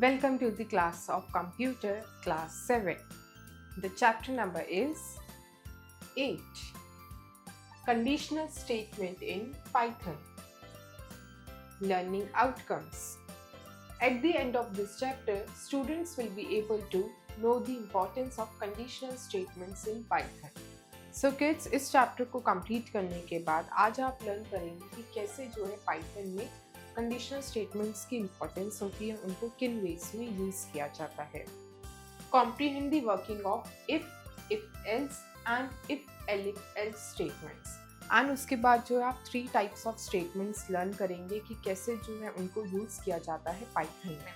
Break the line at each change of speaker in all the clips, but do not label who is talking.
Welcome to the class of Computer, Class 7. The chapter number is 8. Conditional Statement in Python. Learning Outcomes. At the end of this chapter, students will be able to know the importance of conditional statements in Python. So kids, इस chapter को complete करने के बाद आज आप learn करेंगे कि कैसे जो है पाइथन में कंडीशनल स्टेटमेंट्स की इंपॉर्टेंस होती है, उनको किन वेज में यूज किया जाता है. Comprehend the working of if else and if else statements. And उसके बाद जो है आप 3 टाइप्स ऑफ स्टेटमेंट्स लर्न करेंगे कि कैसे जो है उनको यूज किया जाता है पाइथन में.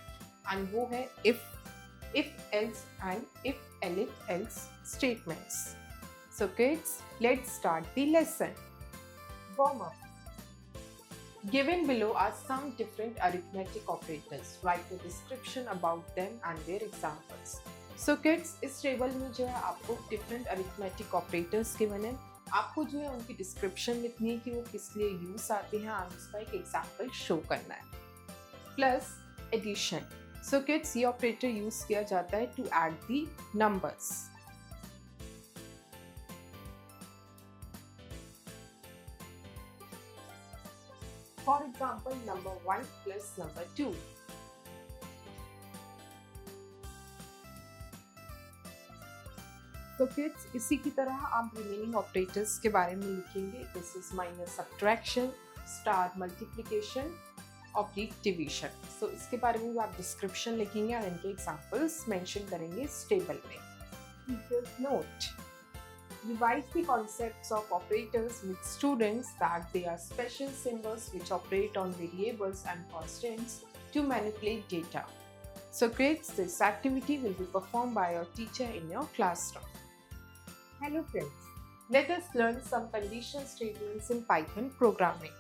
एंड वो है if else and if else statements. So kids, let's start the lesson. Warm up. Given below are some different arithmetic operators. Write a description about them and their examples. So kids, इस table में जो है आपको different arithmetic operators given है. आपको जो है उनकी description लिखनी है कि वो किस लिए यूज आते हैं और उसका एक example show करना है. Plus addition. So kids, ये operator यूज किया जाता है to add the numbers. For example, number 1 plus number 2. तो kids, इसी की तरह आप रिमेनिंग ऑपरेटर्स के बारे में लिखेंगे. This is minus subtraction, star multiplication, oblique division. So इसके बारे में भी आप डिस्क्रिप्शन लिखेंगे और इनके एग्जांपल्स मेंशन करेंगे इस टेबल में. Teachers note. Revise the concepts of operators with students that they are special symbols which operate on variables and constants to manipulate data. So kids, this activity will be performed by your teacher in your classroom. Hello friends, let us learn some conditional statements in Python programming.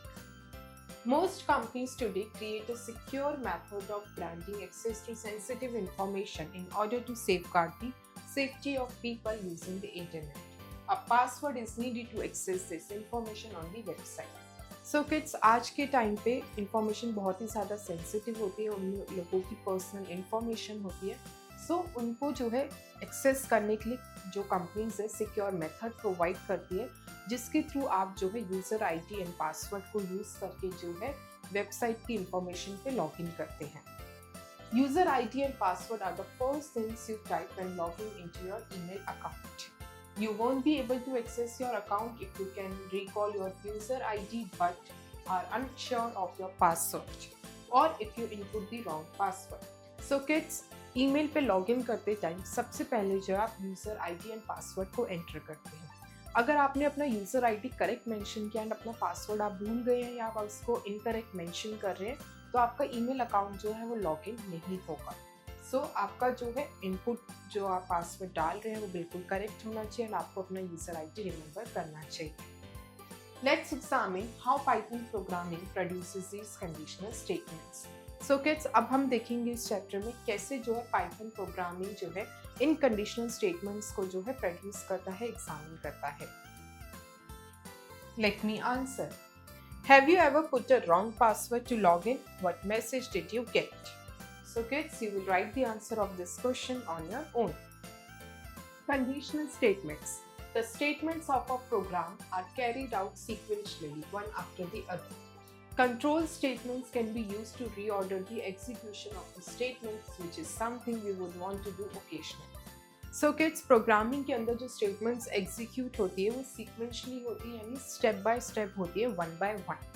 Most companies today create a secure method of granting access to sensitive information in order to safeguard the safety of people using the internet. A password is needed to access this information on the website. So kids, आज के time पे information बहुत ही ज़्यादा sensitive होती है, उन लोगों की पर्सनल इंफॉर्मेशन होती है. सो उनको जो है एक्सेस करने के लिए जो कंपनीज है सिक्योर मेथड प्रोवाइड करती है, जिसके थ्रू आप जो है यूज़र आईडी एंड पासवर्ड को यूज़ करके जो है वेबसाइट की इंफॉर्मेशन पे लॉग इन करते हैं. User ID and password are the first things you type when logging into your email account. You won't be able to access your account if you can recall your user ID but are unsure of your password or if you input the wrong password. So kids, email पे login करते time सबसे पहले जो आप user ID and password को enter करते हैं. अगर आपने अपना user ID करेक्ट मेंशन किया एंड अपना पासवर्ड आप भूल गए हैं या आप उसको इनकरेक्ट मेंशन कर रहे हैं, तो आपका ईमेल अकाउंट जो है वो लॉगिन नहीं होगा. सो आपका जो है इनपुट जो आप पासवर्ड डाल रहे हैं वो बिल्कुल करेक्ट होना चाहिए और आपको अपना यूज़र आईडी रिमेंबर करना चाहिए. Let's examine how Python programming produces these conditional statements. So kids, अब हम देखेंगे इस चैप्टर में कैसे जो है पाइथन प्रोग्रामिंग जो है इन कंडीशनल स्टेटमेंट्स को जो है प्रोड्यूस करता है, एग्जामिन करता है. Let me answer. Have you ever put a wrong password to log in? What message did you get? So kids, you will write the answer of this question on your own. Conditional statements. The statements of a program are carried out sequentially, one after the other. Control statements can be used to reorder the execution of the statements, which is something we would want to do occasionally. So kids, programming के अंदर जो statements execute होती है वो sequentially होती है, यानी step by step होती है, one by one.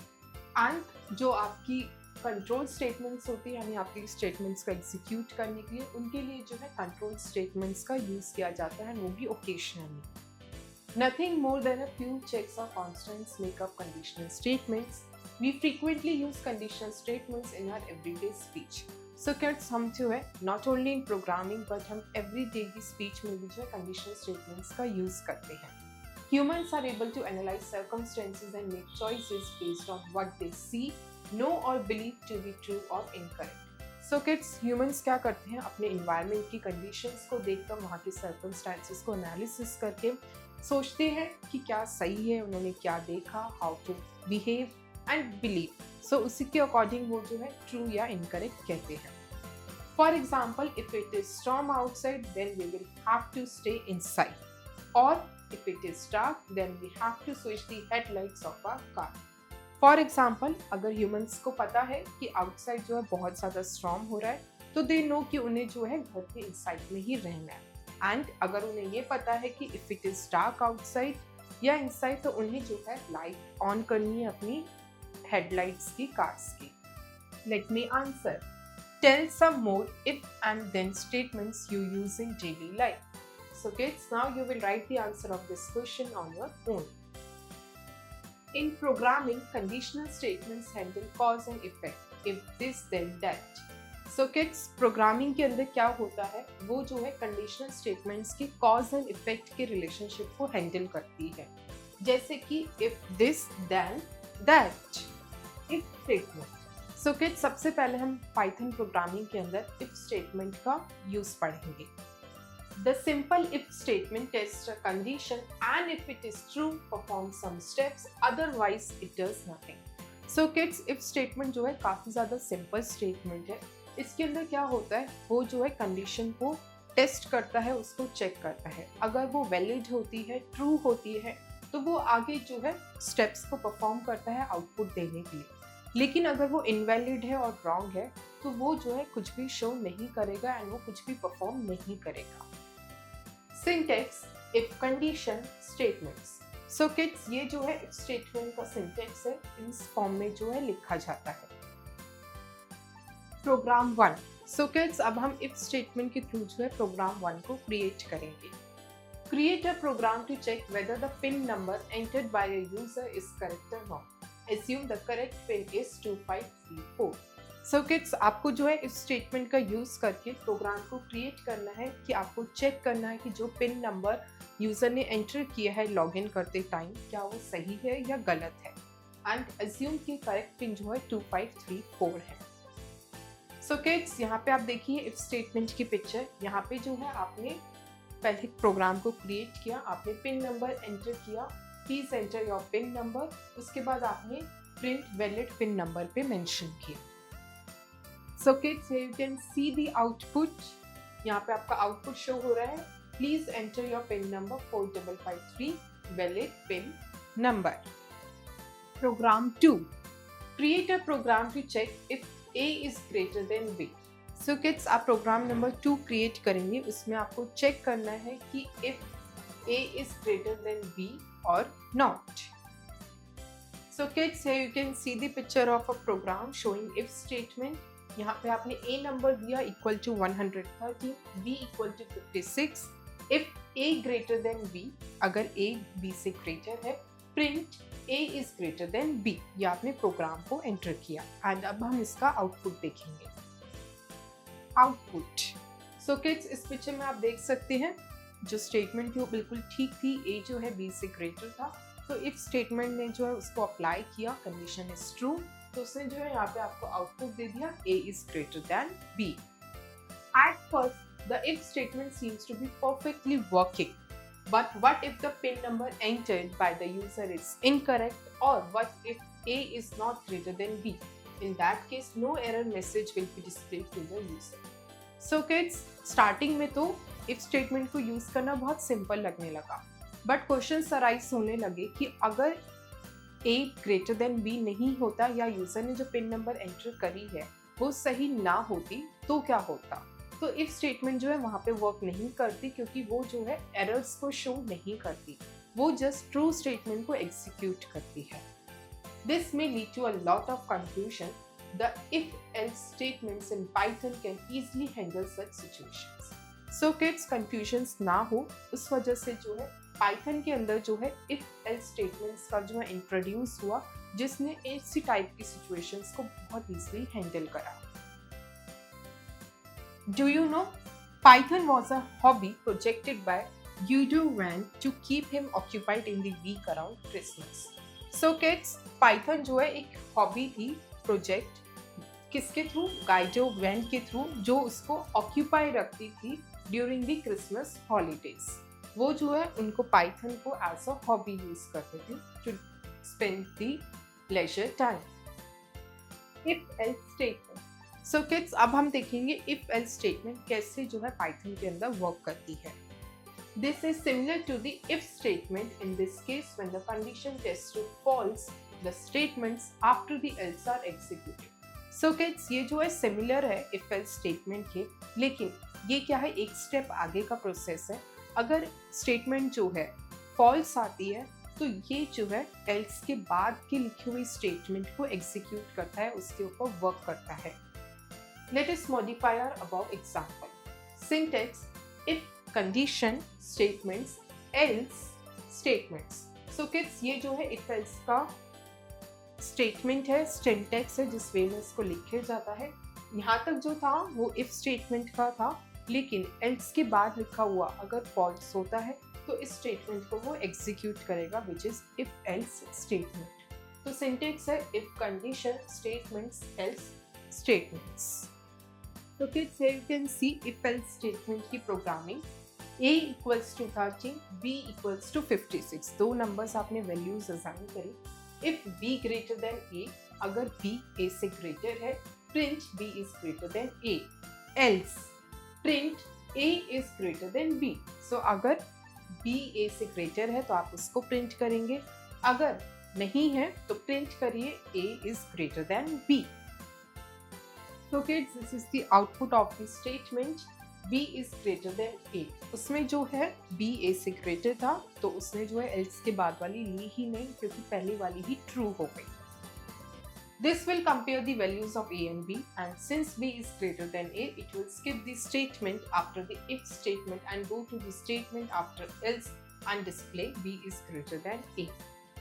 And जो आपकी कंट्रोल स्टेटमेंट्स होती है, यानी आपके स्टेटमेंट्स को एग्जीक्यूट करने के लिए, उनके लिए जो है कंट्रोल स्टेटमेंट्स का यूज़ किया जाता है, वो भी occasionally. Nothing more than a few checks और constants make up conditional statements. We frequently use conditional statements in our everyday speech. So kids, हम जो है not only in programming but हम एवरीडे की स्पीच में भी जो है कंडीशनल स्टेटमेंट्स का यूज़ करते हैं. Humans are able to analyze circumstances and make choices based on what they see, know or believe to be true or incorrect. So kids, humans क्या करते हैं, अपने environment की conditions को देखकर, वहाँ के circumstances को analysis करके सोचते हैं कि क्या सही है, उन्होंने क्या देखा, how to behave and believe. So उसी के according वो जो है true या incorrect कहते हैं. For example, if it is storm outside, then we will have to stay inside. Or if it is dark, then we have to switch the headlights of our car. For example, अगर humans को पता है कि outside जो है बहुत ज़्यादा storm हो रहा है, तो they know कि उन्हें जो है घर के inside में ही रहना है. And अगर उन्हें ये पता है कि if it is dark outside या inside, तो उन्हें जो है light on करनी है अपनी headlights की cars की. Let me answer. Tell some more if and then statements you use in daily life. So kids, now you will write the answer of this question on your own. In programming, conditional statements handle cause and effect. If this, then that. So kids, programming के अंदर क्या होता है, वो जो है conditional statements की cause and effect के relationship को handle करती है. जैसे कि if this, then that. If statement. So kids, सबसे पहले हम Python programming के अंदर if statement का use पढ़ेंगे. The simple if statement tests a condition and if it is true, perform some steps, otherwise it does nothing. So kids, if statement जो है काफ़ी ज़्यादा simple statement है. इसके अंदर क्या होता है, वो जो है condition को टेस्ट करता है, उसको चेक करता है. अगर वो वैलिड होती है, ट्रू होती है, तो वो आगे जो है स्टेप्स को परफॉर्म करता है आउटपुट देने के लिए. लेकिन अगर वो इनवैलिड है और रॉन्ग है, तो वो जो है कुछ भी शो नहीं करेगा एंड वो कुछ भी परफॉर्म नहीं करेगा. Syntax if condition statements. So kids, ये जो है इफ स्टेटमेंट का सिंटेक्स है, इस फॉर्म में जो है लिखा जाता है. प्रोग्राम 1. सो किड्स, अब हम इफ स्टेटमेंट के थ्रू जो है प्रोग्राम 1 को क्रिएट करेंगे. Create a program to check whether the pin number entered by a user is correct और not. Assume the correct pin is 2534. So kids, आपको जो है इस स्टेटमेंट का यूज करके प्रोग्राम को क्रिएट करना है कि आपको चेक करना है कि जो पिन नंबर यूजर ने एंटर किया है लॉगिन करते टाइम, क्या वो सही है या गलत है. एंड अज्यूम कि करेक्ट पिन जो है 2534 है. सो किड्स, यहाँ पे आप देखिए इफ स्टेटमेंट की पिक्चर. यहाँ पे जो है आपने पहले प्रोग्राम को क्रिएट किया, आपने पिन नंबर एंटर किया, please enter your pin number. उसके बाद आपने प्रिंट वैलिड पिन नंबर पे मेंशन किया. So kids, you can see the output. यहाँ पे आपका आउटपुट शो हो रहा है. Please enter your pin number 4553 valid pin number. Program 2. Create a program to check if A is greater than B. So kids, आप program number 2 create करेंगे. उसमें आपको चेक करना है कि if A is greater than B or not. So kids, here you can see the picture of a program showing if statement. यहाँ पे आपने A नंबर दिया equal to 130, B equal to 56. If A greater than B, अगर A B से greater है, print A is greater than B. ये आपने programme को एंटर किया. एंड अब हम इसका आउटपुट देखेंगे. आउटपुट. सो किड्स, इस पिक्चर में आप देख सकते हैं जो स्टेटमेंट थी वो बिल्कुल ठीक थी. ए जो है बी से ग्रेटर था, तो इफ स्टेटमेंट ने जो है उसको अप्लाई किया, कंडीशन इज ट्रू, तो उसने जो है यहाँ पे आपको आउटपुट दे दिया A is greater than B. At first the if statement seems to be perfectly working, but what if the pin number entered by the user is incorrect, और what if A is not greater than B. In that case no error message will be displayed to the user. So kids, starting में तो if statement को use करना बहुत simple लगने लगा, but question arise होने लगे कि अगर ए ग्रेटर देन बी नहीं होता या यूजर ने जो पिन नंबर एंटर करी है वो सही ना होती, तो क्या होता. तो इफ स्टेटमेंट जो है वहाँ पे वर्क नहीं करती, क्योंकि वो जो है एरर्स को शो नहीं करती, वो जस्ट ट्रू स्टेटमेंट को एग्जीक्यूट करती है. This may lead to a lot of confusion. The if-else statements in Python can easily handle such situations. So kids, confusions ना हो, उस वजह से जो है Python के अंदर जो है if-else statements का जो है इंट्रोड्यूस हुआ, जिसने ऐसी टाइप की situations को बहुत easily handle करा. Do you know Python was a hobby projected by Guido Van to keep him occupied in the week around Christmas. So kids, Python जो है एक hobby थी, प्रोजेक्ट किसके थ्रू, गाइडो वैन के through, जो उसको occupy रखती थी ड्यूरिंग द क्रिसमस हॉलीडेज. वो जो है उनको पाइथन को एज अ हॉबी यूज करते थे to spend the leisure time. If else statement. So kids अब हम देखेंगे इफ एल्स स्टेटमेंट कैसे जो है पाइथन के अंदर वर्क करती है। This is similar to the if statement. In this case, when the condition tests to false, the statements after the else are executed. So kids, ये जो है similar है if else statement के, लेकिन ये क्या है, एक स्टेप आगे का प्रोसेस है। अगर स्टेटमेंट जो है false आती है तो ये जो है else के बाद की लिखी हुई स्टेटमेंट को एग्जीक्यूट करता है, उसके ऊपर वर्क करता है। Let us modify our above example. Syntax: if condition statements, else statements. So kids, ये जो है if else का स्टेटमेंट है, सिंटैक्स है जिस वे में इसको लिखे जाता है। यहाँ तक जो था वो if स्टेटमेंट का था, लेकिन else के बाद लिखा हुआ अगर false होता है तो इस स्टेटमेंट को वो एग्जीक्यूट करेगा, which is if else statement. तो सिंटैक्स है if condition statements, else statements. तो kids, here you can see if else statement की programming. a equals to 30, b equals to 56, दो नंबर्स आपने वैल्यूज असाइन करी। if b greater than a, अगर b a से greater है, print b is greater than a, else print a is greater than b. so अगर b a से greater है तो आप उसको प्रिंट करेंगे, अगर नहीं है तो प्रिंट करिए a is greater than b. So kids, this is the output of the statement b is greater than a. उसमें जो है b a से ग्रेटर था तो उसने जो है else के बाद वाली ली ही नहीं, क्योंकि पहली वाली ही ट्रू हो गई। This will compare the values of a and b, and since b is greater than a, it will skip the statement after the if statement and go to the statement after else and display b is greater than a.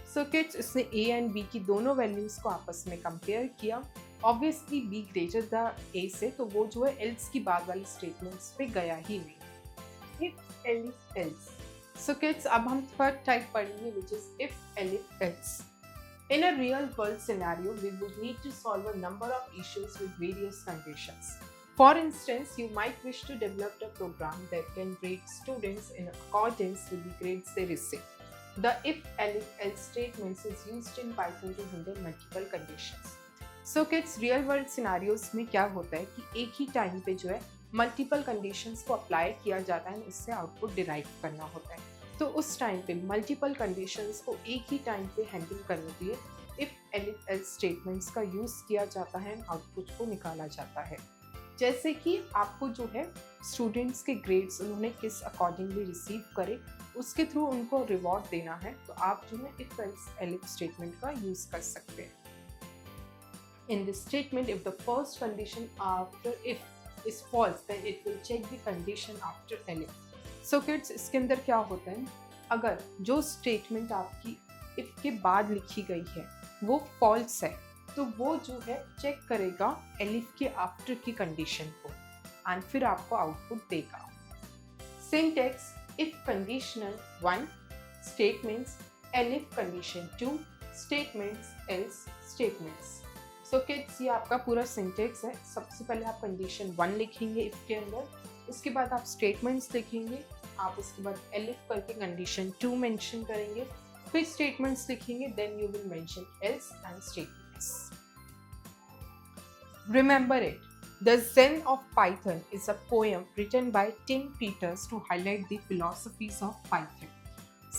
So kids, इसने a and b की दोनों values को आपस में compare किया। Obviously b greater था a से, तो वो जो है else की बाद वाली स्टेटमेंट्स पे गया ही नहीं। if elif else. So kids, अब हम थर्ड टाइप पढ़ेंगे, which is if elif else. In a real world scenario, we would need to solve a number of issues with various conditions. For instance, you might wish to develop a program that can rate students in accordance with the grades they receive. The if elif else statements is used in Python to handle multiple conditions. So kids, real world scenarios में क्या होता है कि एक ही time पे जो है multiple conditions को अप्लाई किया जाता है, उससे आउटपुट डिराइव करना होता है। तो उस टाइम पे मल्टीपल कंडीशंस को एक ही टाइम पे हैंडल करने के लिए इफ एलिफ एल्स स्टेटमेंट्स का यूज़ किया जाता है, आउटपुट को निकाला जाता है। जैसे कि आपको जो है स्टूडेंट्स के ग्रेड्स उन्होंने किस अकॉर्डिंगली रिसीव करे, उसके थ्रू उनको रिवॉर्ड देना है, तो आप जो है इफ एल्स एलिफ स्टेटमेंट का यूज़ कर सकते हैं। In this statement, if the first condition after if is false, then it will check the condition after elif. So kids, इसके अंदर क्या होता है, अगर जो स्टेटमेंट आपकी if के बाद लिखी गई है वो false है, तो वो जो है चेक करेगा elif के आफ्टर की कंडीशन को एंड फिर आपको आउटपुट देगा। Syntax: if conditional 1 statements, elif condition 2 statements, else statements. So kids, ये आपका पूरा सिंटेक्स है। सबसे पहले आप कंडीशन 1 लिखेंगे इफ के अंदर, उसके बाद आप स्टेटमेंट्स लिखेंगे, आप उसके बाद एलिफ करके कंडीशन 2 मेंशन करेंगे, फिर स्टेटमेंट्स लिखेंगे, then you will mention else and statements. Remember it, the zen of Python is a poem written by Tim Peters to highlight the philosophies of Python.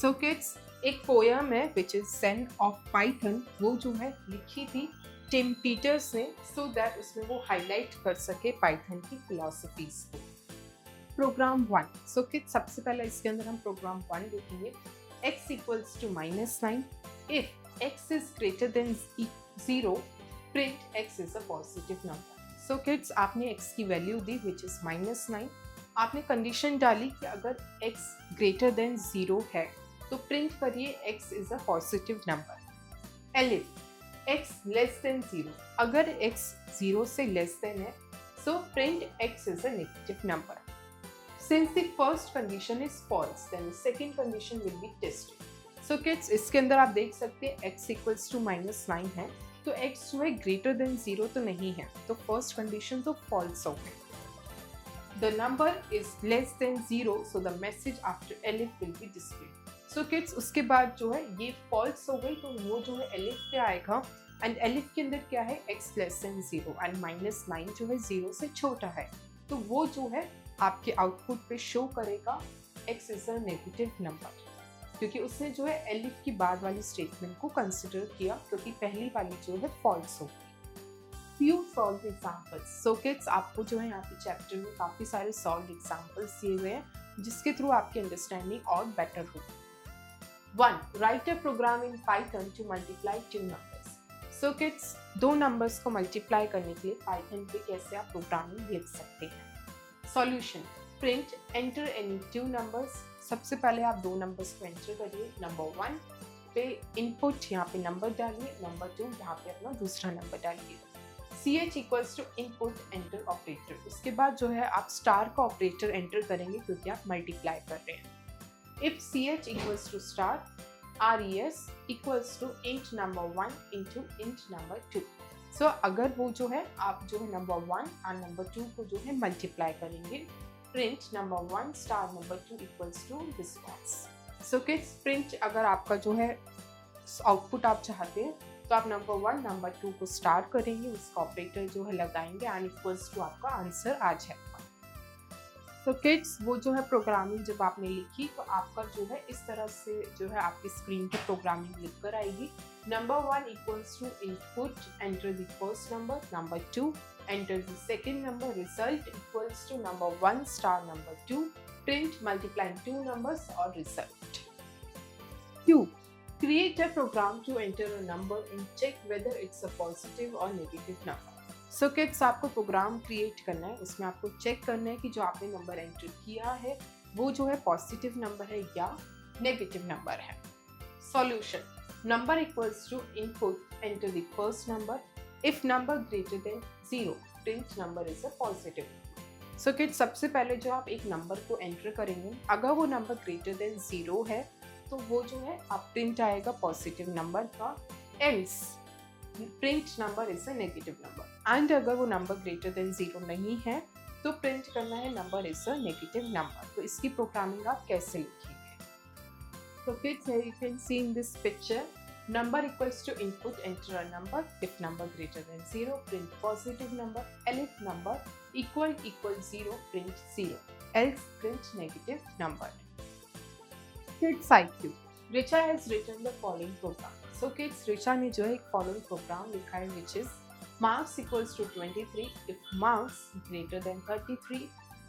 So kids, एक poem है which is zen of Python, वो जो है लिखी थी Tim Peters ने, so that उसमें वो हाईलाइट कर सके पाइथन की फिलॉसफीज को। प्रोग्राम 1, सो किड्स, सबसे पहले इसके अंदर हम प्रोग्राम 1 देखेंगे। x equals to -9, if x is greater than 0, print x is a positive number. So kids, आपने x की वैल्यू दी विच इज -9, आपने कंडीशन डाली कि अगर x ग्रेटर देन 0 है तो प्रिंट करिए x is a positive number. Elif: x less than 0, अगर x 0 से लेस देन है so print x is a negative number. Since the first condition is false, then the second condition will be tested. So kids, इसके अंदर आप देख सकते हैं x equals to -9 है, तो x जो है greater than 0 तो नहीं है, तो first condition तो false हो गई। The number is less than 0, so the message after elif will be displayed. So kids, उसके बाद जो है ये false हो गई, तो वो जो है elif पे आएगा एंड एलिफ के अंदर क्या है, x लेस देन 0 एंड -9 जो है 0 से छोटा है, तो वो जो है आपके आउटपुट पे शो करेगा x is a negative number, क्योंकि उसने जो है एलिफ की बाद वाली स्टेटमेंट को कंसिडर किया, क्योंकि पहली वाली जो है फॉल्स होगी। Few solve examples. So kids, आपको जो है यहाँ पे चैप्टर में काफ़ी सारे सॉल्व एग्जाम्पल्स दिए हुए हैं, जिसके थ्रू आपकी अंडरस्टैंडिंग और बेटर होगी। 1. Write a program in Python to multiply two numbers. So kids, दो नंबर्स को मल्टीप्लाई करने के लिए पाइथन पे कैसे आप प्रोग्रामिंग लिख सकते हैं। Solution, print enter any two numbers. सबसे पहले आप दो नंबर्स को एंटर करिए। नंबर 1 पे इनपुट यहाँ पे नंबर डालिए, नंबर 2 यहाँ पे अपना दूसरा नंबर डालिए। CH equals to input enter operator. उसके बाद जो है आप स्टार का ऑपरेटर एंटर करेंगे, क्योंकि आप मल्टीप्लाई कर रहे हैं। If CH equals to star, RES equals to int number 1 into int number 2. So अगर वो जो है आप जो है नंबर 1 और नंबर 2 को जो है मल्टीप्लाई करेंगे, print number 1 star number 2 equals to response. So kids, print अगर आपका जो है आउटपुट आप चाहते हैं, तो आप नंबर 1 नंबर 2 को स्टार करेंगे, उसका ऑपरेटर जो है लगाएंगे एंड इक्वल्स टू आपका आंसर आ जाएगा। तो किड्स, वो जो है प्रोग्रामिंग जब आपने लिखी, तो आपका जो है इस तरह से जो है आपकी स्क्रीन पे प्रोग्रामिंग लिख कर आएगी। Number 1 equals to input enter the first number, number 2 enter the second number, result equals to number 1 star number 2, print multiplying two numbers और result. 2. Create a program to enter a number and check whether it's a positive or negative number. So kids, आपको program create करना है, उसमें आपको check करना है कि जो आपने नंबर एंटर किया है वो जो है पॉजिटिव नंबर है या नेगेटिव नंबर है। Solution, number equals to input enter the first number, if number greater than 0 print number is a positive. So kids, सबसे पहले जो आप एक नंबर को एंटर करेंगे, अगर वो नंबर ग्रेटर देन 0 है तो वो जो है आप प्रिंट आएगा पॉजिटिव नंबर का, else print number is a negative number. And अगर वो नंबर ग्रेटर देन 0 नहीं है तो प्रिंट करना है number is a negative number. तो इसकी प्रोग्रामिंग आप कैसे लिखेंगे? तो kids, you can see in this picture, number equals to input enter a number, if number greater than 0 print positive number, elif number equal 0 print 0, else print negative number. Kids IQ, Richa has written the following program. So kids, Richa ने जो है एक following program लिखा है, which is marks equals to 23 if marks greater than 33,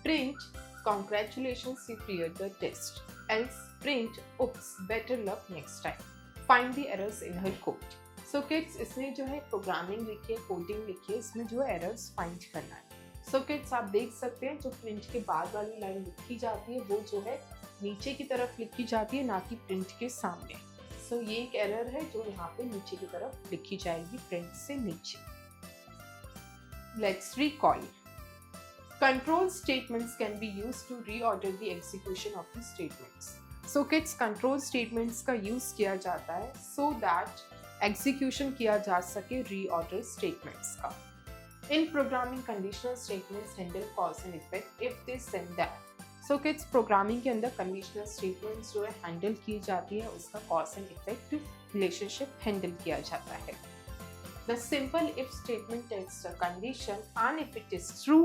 print congratulations you cleared the test, else print oops better luck next time, find the errors in her code. So kids, इसने जो है programming लिखी है, coding लिखी है, इसमें जो है एरर्स फाइंड करना है। So kids, आप देख सकते हैं जो प्रिंट के बाद वाली लाइन लिखी जाती है वो जो है नीचे की तरफ लिखी जाती है, ना कि प्रिंट के सामने। सो ये एक एरर है जो यहाँ पे नीचे की तरफ लिखी जाएगी, प्रिंट से नीचे। Let's recall, control statements can be used to reorder the execution of the statements. So kids, control statements का यूज किया जाता है सो दैट एग्जीक्यूशन किया जा सके रीऑर्डर स्टेटमेंट्स का। इन programming, conditional statements handle cause and effect if this and that. So kids, programming के अंदर कंडीशनल स्टेटमेंट्स जो है हैंडल की जाती है, उसका cause and effect relationship handle किया जाता है। The simple if statement takes a condition and if it is true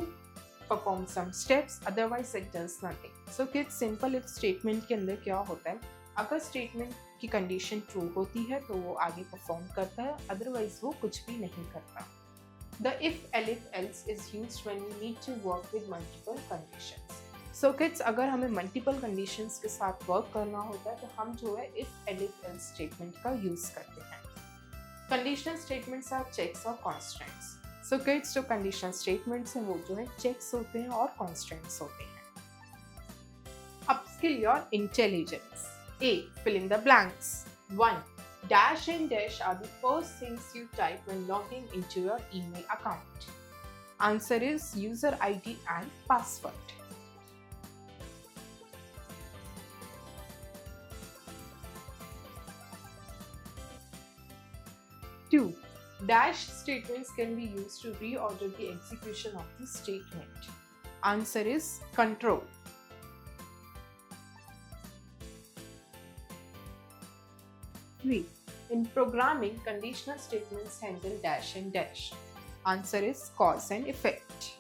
perform some steps, otherwise it does nothing. So kids, simple if statement के अंदर क्या होता है, अगर स्टेटमेंट की कंडीशन ट्रू होती है तो वो आगे परफॉर्म करता है, अदरवाइज वो कुछ भी नहीं करता। The if elif else is used when we need to work with multiple conditions. So kids, अगर हमें मल्टीपल कंडीशंस के साथ वर्क करना होता है तो हम जो है इफ एलिफ एल्स स्टेटमेंट का यूज करते हैं। कंडीशनल स्टेटमेंट्स आर चेक्स और कॉन्स्टेंट्स। सो किड्स, जो कंडीशनल स्टेटमेंट्स हैं वो जो है चेक्स होते हैं और कॉन्स्टेंट्स होते हैं। Upskill your intelligence. A. Fill in the blanks. 1. Dash and dash are the first things you type when logging into your email account. Answer is user ID and password. 2. Dash statements can be used to reorder the execution of the statement. Answer is control. 3. In programming, conditional statements handle dash and dash. Answer is cause and effect.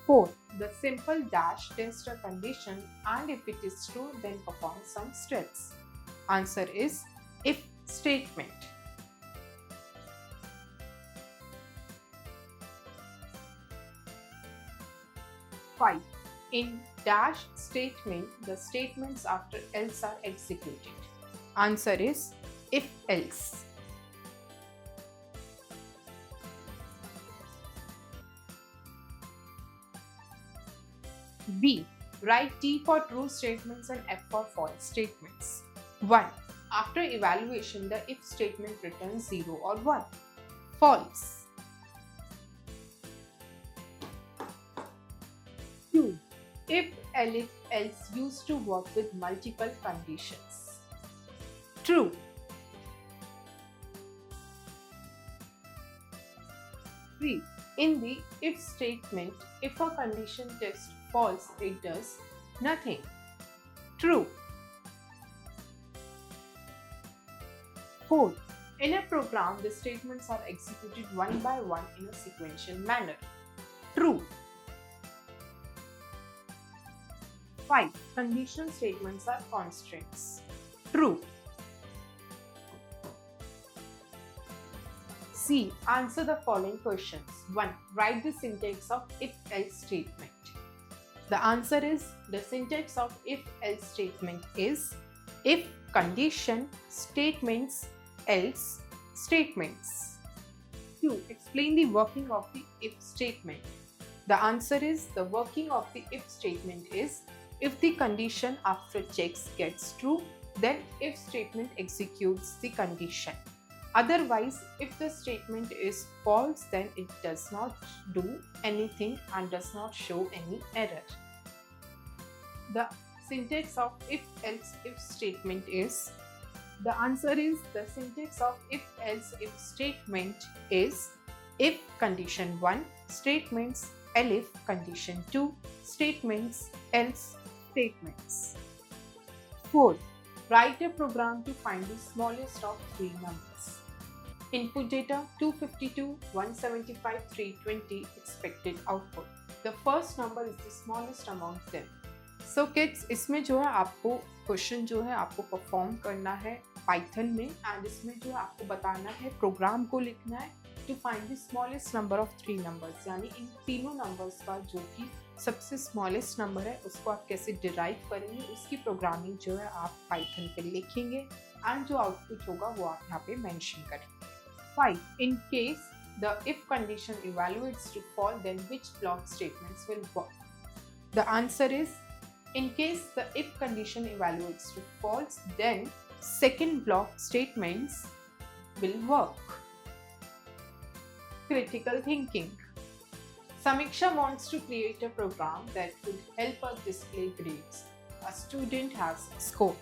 Fourth, the simple dash tests a condition and if it is true, then perform some steps. Answer is if statement. Five, in dash statement, the statements after else are executed. Answer is if else. B. Write T for true statements and F for false statements. 1. After evaluation, the if statement returns 0 or 1. False. 2. If, elif, else used to work with multiple conditions. True. 3. In the if statement, if a condition tests false, it does nothing. True. 4. In a program, the statements are executed one by one in a sequential manner. True. 5. Conditional statements are constraints. True. C. Answer the following questions. 1. Write the syntax of if-else statement. The answer is, the syntax of if-else statement is if condition statements else statements. 2. Explain the working of the if statement. The answer is, the working of the if statement is if the condition after checks gets true, then if statement executes the condition. Otherwise, if the statement is false, then it does not do anything and does not show any error. The syntax of if-else if statement is, the answer is, the syntax of if-else if statement is if condition 1 statements elif condition 2 statements else statements. 4. Write a program to find the smallest of three numbers. Input data 252, 175, 320 expected output. The first number is the smallest among them. So kids, इसमें जो है आपको question जो है आपको perform करना है Python में एंड इसमें जो है आपको बताना है प्रोग्राम को लिखना है to find the smallest number of three numbers, यानी इन तीनों नंबर्स का जो कि सबसे स्मॉलेस्ट नंबर है उसको आप कैसे डिराइव करेंगे, उसकी प्रोग्रामिंग जो है आप पाइथन पे लिखेंगे एंड जो आउटपुट होगा वो आप यहाँ पे मेंशन करेंगे. 5. In case the if condition evaluates to false, then which block statements will work? The answer is, in case the if condition evaluates to false, then second block statements will work. Critical thinking. Samiksha wants to create a program that would help us display grades a student has scored.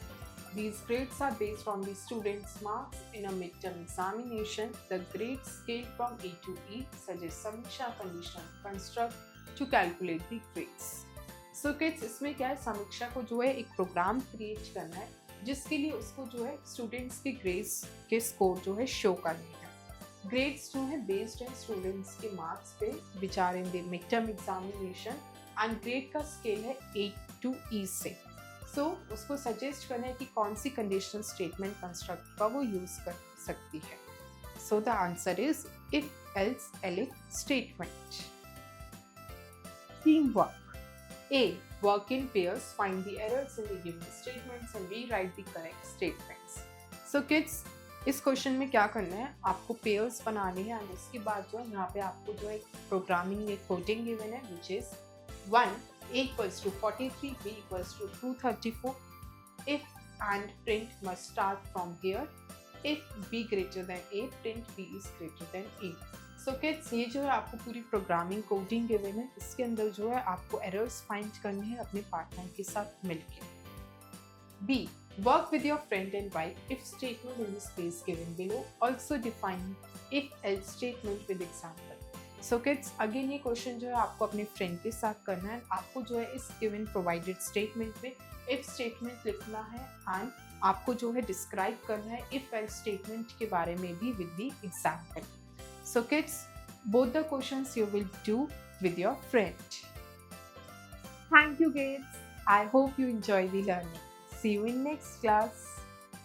These grades are based on the student's marks in a midterm examination. The grades scale from A to E suggests Samiksha conditional construct to calculate the grades. So kids, इसमें क्या है, समीक्षा को जो है एक program create करना है जिसके लिए उसको जो है स्टूडेंट्स के ग्रेड्स के स्कोर जो है शो करने हैं. ग्रेड्स जो है बेस्ड है स्टूडेंट्स के मार्क्स पे which are in the mid term examination and grade का स्केल है A to E से. सो उसको सजेस्ट करना है कि कौन सी कंडीशनल स्टेटमेंट कंस्ट्रक्ट का वो यूज कर सकती है. So the answer is if else elif statement. Team work. A. Work in pairs, find the errors in the given statements and rewrite the correct statements. So kids, इस question में क्या करना है, आपको पेयर्स बनाने हैं एंड उसके बाद जो है यहाँ पे आपको जो है प्रोग्रामिंग एक कोडिंग गिवन है which is 1 A equals to 43, B equals to 234. If and print must start from here. If B greater than A, print B is greater than A. So kids, ये जो है आपको पूरी programming coding given है, इसके अंदर जो है आपको एरर्स फाइंड करने हैं अपने पार्टनर के साथ मिलके. B. Work with your friend and write if statement in the space given below. Also define if else statement with example. So kids again ये क्वेश्चन जो है आपको अपने फ्रेंड के साथ करना है। आपको जो है इस गिवन प्रोवाइडेड स्टेटमेंट में इफ स्टेटमेंट लिखना है एंड आपको जो है डिस्क्राइब करना है इफ एल्स स्टेटमेंट के बारे में भी with the example. So kids both the questions you will do with your friend. Thank you kids. I hope you enjoy the learning. See you in next class.